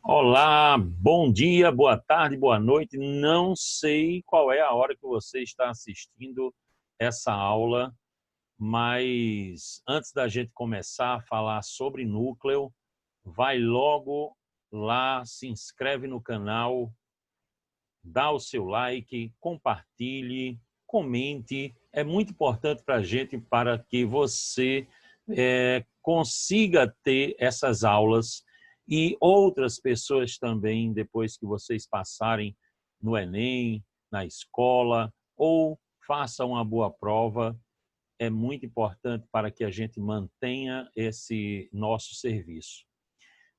Olá, bom dia, boa tarde, boa noite. Não sei qual é a hora que você está assistindo essa aula, mas antes da gente começar a falar sobre núcleo, vai logo lá, se inscreve no canal, dá o seu like, compartilhe, comente. É muito importante para a gente para que você consiga ter essas aulas e outras pessoas também, depois que vocês passarem no Enem, na escola, ou façam uma boa prova, é muito importante para que a gente mantenha esse nosso serviço.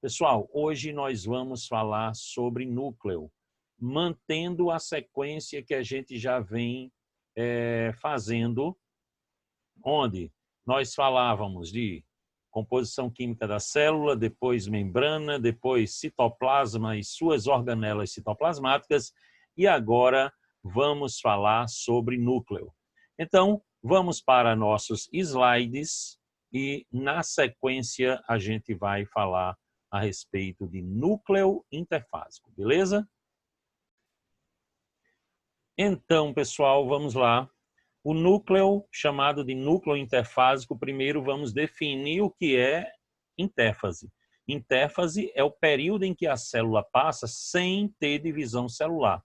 Pessoal, hoje nós vamos falar sobre núcleo, mantendo a sequência que a gente já vem fazendo, onde nós falávamos de composição química da célula, depois membrana, depois citoplasma e suas organelas citoplasmáticas, e agora vamos falar sobre núcleo. Então, vamos para nossos slides e, na sequência, a gente vai falar a respeito de núcleo interfásico, beleza? Então, pessoal, vamos lá. O núcleo, chamado de núcleo interfásico, primeiro vamos definir o que é intérfase. Intérfase é o período em que a célula passa sem ter divisão celular.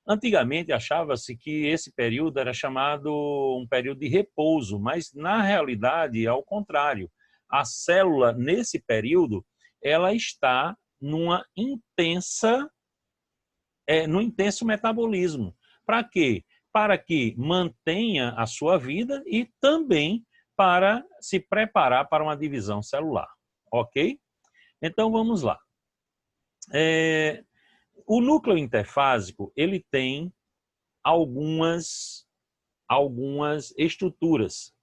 Antigamente achava-se que esse período era chamado um período de repouso, mas na realidade é ao contrário. A célula, nesse período, ela está num intenso metabolismo. Para quê? Para que mantenha a sua vida e também para se preparar para uma divisão celular. Ok? Então vamos lá. O núcleo interfásico ele tem algumas estruturas.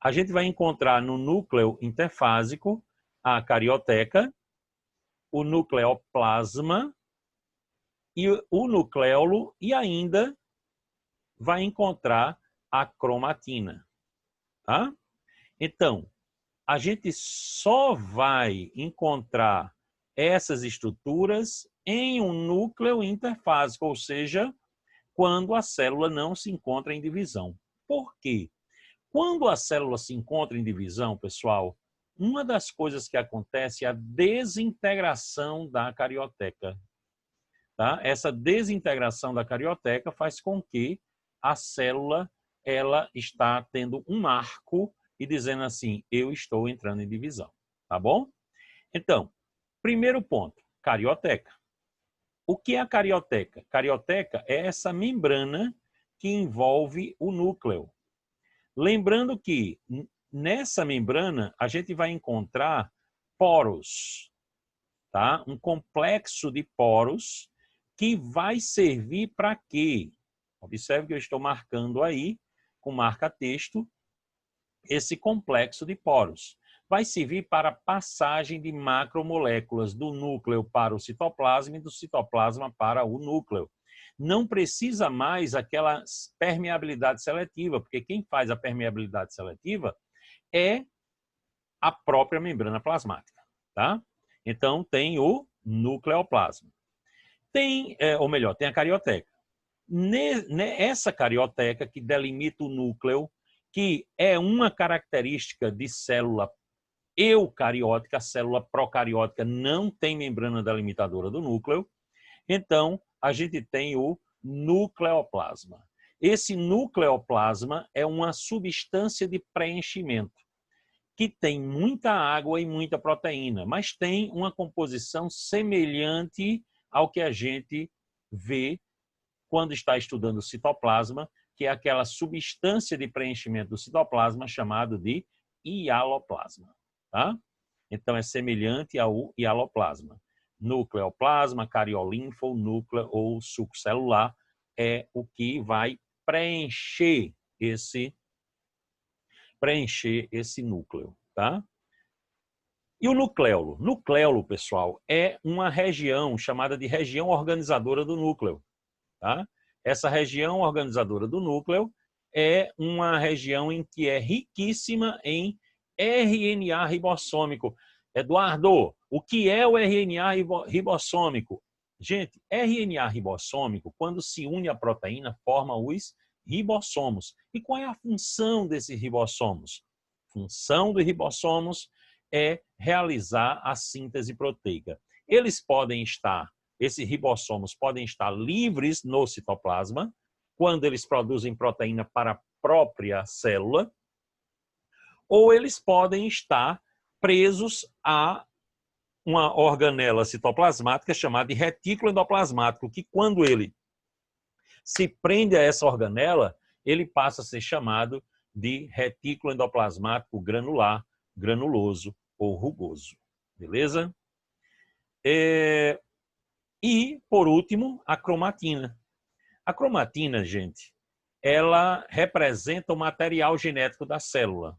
A gente vai encontrar no núcleo interfásico a carioteca, o nucleoplasma e o nucleolo, e ainda vai encontrar a cromatina. Tá? Então, a gente só vai encontrar essas estruturas em um núcleo interfásico, ou seja, quando a célula não se encontra em divisão. Por quê? Quando a célula se encontra em divisão, pessoal, uma das coisas que acontece é a desintegração da carioteca. Tá? Essa desintegração da carioteca faz com que a célula ela está tendo um marco e dizendo assim, eu estou entrando em divisão. Tá bom? Então, primeiro ponto, carioteca. O que é a carioteca? Carioteca é essa membrana que envolve o núcleo. Lembrando que nessa membrana a gente vai encontrar poros, tá? Um complexo de poros que vai servir para quê? Observe que eu estou marcando aí, com marca-texto, esse complexo de poros. Vai servir para a passagem de macromoléculas do núcleo para o citoplasma e do citoplasma para o núcleo. Não precisa mais aquela permeabilidade seletiva, porque quem faz a permeabilidade seletiva é a própria membrana plasmática. Tá? Então, tem o nucleoplasma. Tem a carioteca. Essa carioteca que delimita o núcleo, que é uma característica de célula eucariótica, a célula procariótica não tem membrana delimitadora do núcleo, então a gente tem o nucleoplasma. Esse nucleoplasma é uma substância de preenchimento, que tem muita água e muita proteína, mas tem uma composição semelhante ao que a gente vê quando está estudando o citoplasma, que é aquela substância de preenchimento do citoplasma chamado de hialoplasma. Tá? Então, é semelhante ao hialoplasma. Nucleoplasma, cariolinfo, núcleo ou suco celular é o que vai preencher esse núcleo. Tá? E o nucleolo? Nucleolo, pessoal, é uma região chamada de região organizadora do núcleo. Tá? Essa região organizadora do núcleo é uma região em que é riquíssima em RNA ribossômico. Eduardo, o que é o RNA ribossômico? Gente, RNA ribossômico, quando se une à proteína, forma os ribossomos. E qual é a função desses ribossomos? A função dos ribossomos é realizar a síntese proteica. Esses ribossomos podem estar livres no citoplasma, quando eles produzem proteína para a própria célula, ou eles podem estar presos a uma organela citoplasmática chamada de retículo endoplasmático, que quando ele se prende a essa organela, ele passa a ser chamado de retículo endoplasmático granular, granuloso ou rugoso. Beleza? E, por último, a cromatina. A cromatina, gente, ela representa o material genético da célula.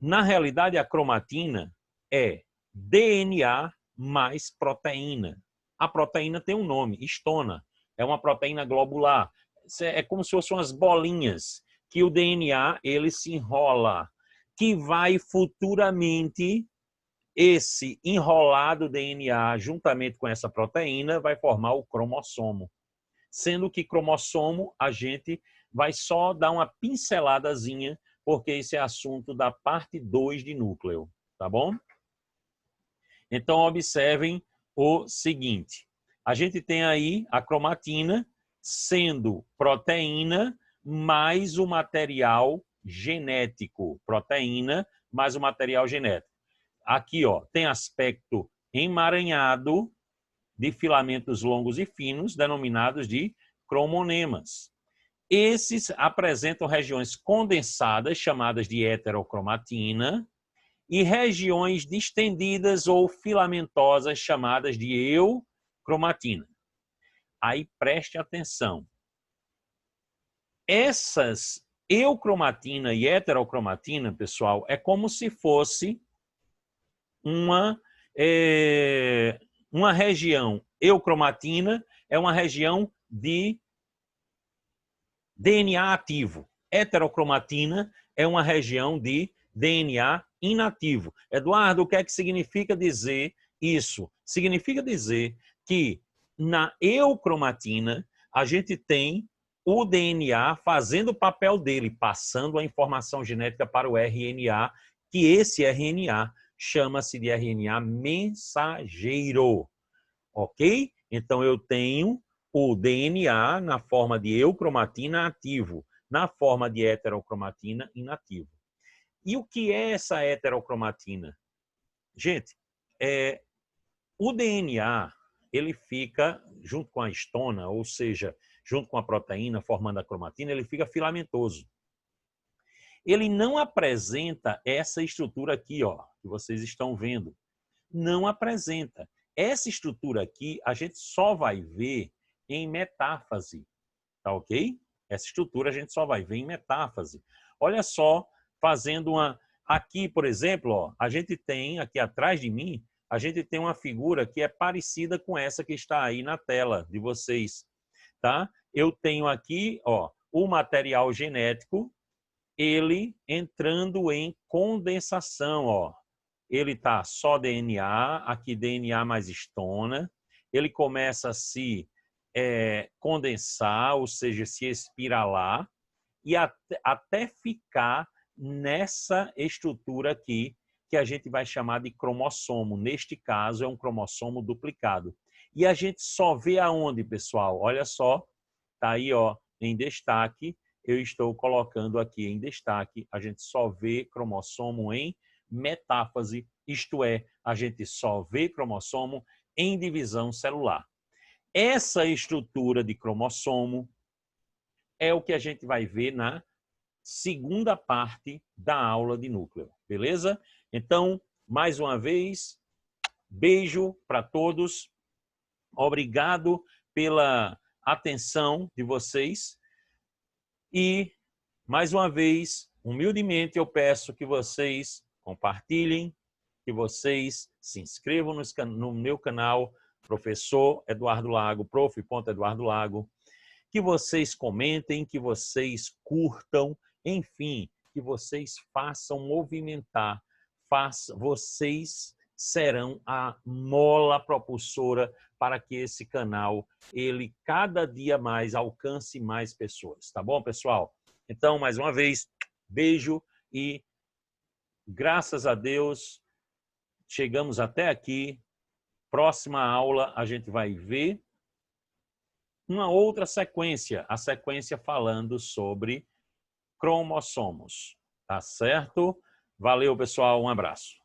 Na realidade, a cromatina é DNA mais proteína. A proteína tem um nome, histona. É uma proteína globular. É como se fossem umas bolinhas que o DNA ele se enrola, que vai futuramente, esse enrolado DNA, juntamente com essa proteína, vai formar o cromossomo. Sendo que cromossomo a gente vai só dar uma pinceladazinha, porque esse é assunto da parte 2 de núcleo, tá bom? Então, observem o seguinte. A gente tem aí a cromatina sendo proteína mais o material genético. Proteína mais o material genético. Aqui, ó, tem aspecto emaranhado de filamentos longos e finos, denominados de cromonemas. Esses apresentam regiões condensadas, chamadas de heterocromatina, e regiões distendidas ou filamentosas, chamadas de eucromatina. Aí preste atenção. Essas eucromatina e heterocromatina, pessoal, é como se fosse uma região. Eucromatina é uma região de DNA ativo. Heterocromatina é uma região de DNA inativo. Eduardo, o que é que significa dizer isso? Significa dizer que na eucromatina a gente tem o DNA fazendo o papel dele, passando a informação genética para o RNA, que esse RNA chama-se de RNA mensageiro. Ok? Então eu tenho o DNA na forma de eucromatina ativo, na forma de heterocromatina inativo. E o que é essa heterocromatina? Gente, o DNA ele fica junto com a histona, ou seja, junto com a proteína formando a cromatina, ele fica filamentoso. Ele não apresenta essa estrutura aqui, ó, que vocês estão vendo. Não apresenta. Essa estrutura aqui a gente só vai ver em metáfase, tá ok? Essa estrutura a gente só vai ver em metáfase. Olha só, fazendo uma... Aqui, por exemplo, ó, a gente tem, aqui atrás de mim, a gente tem uma figura que é parecida com essa que está aí na tela de vocês, tá? Eu tenho aqui, ó, o material genético, ele entrando em condensação, ó. Ele está só DNA, aqui DNA mais histona, ele começa a se condensar, ou seja, se espiralar, e até ficar nessa estrutura aqui, que a gente vai chamar de cromossomo. Neste caso, é um cromossomo duplicado. E a gente só vê aonde, pessoal? Olha só, tá aí, ó, em destaque. Eu estou colocando aqui em destaque. A gente só vê cromossomo em metáfase, isto é, a gente só vê cromossomo em divisão celular. Essa estrutura de cromossomo é o que a gente vai ver na segunda parte da aula de núcleo, beleza? Então, mais uma vez, beijo para todos, obrigado pela atenção de vocês e, mais uma vez, humildemente eu peço que vocês compartilhem, que vocês se inscrevam no meu canal, Professor Eduardo Lago, prof.Eduardo Lago, que vocês comentem, que vocês curtam, enfim, que vocês façam movimentar, vocês serão a mola propulsora para que esse canal, ele cada dia mais alcance mais pessoas. Tá bom, pessoal? Então, mais uma vez, beijo e graças a Deus, chegamos até aqui. Próxima aula, a gente vai ver uma outra sequência, a sequência falando sobre cromossomos. Tá certo? Valeu, pessoal. Um abraço.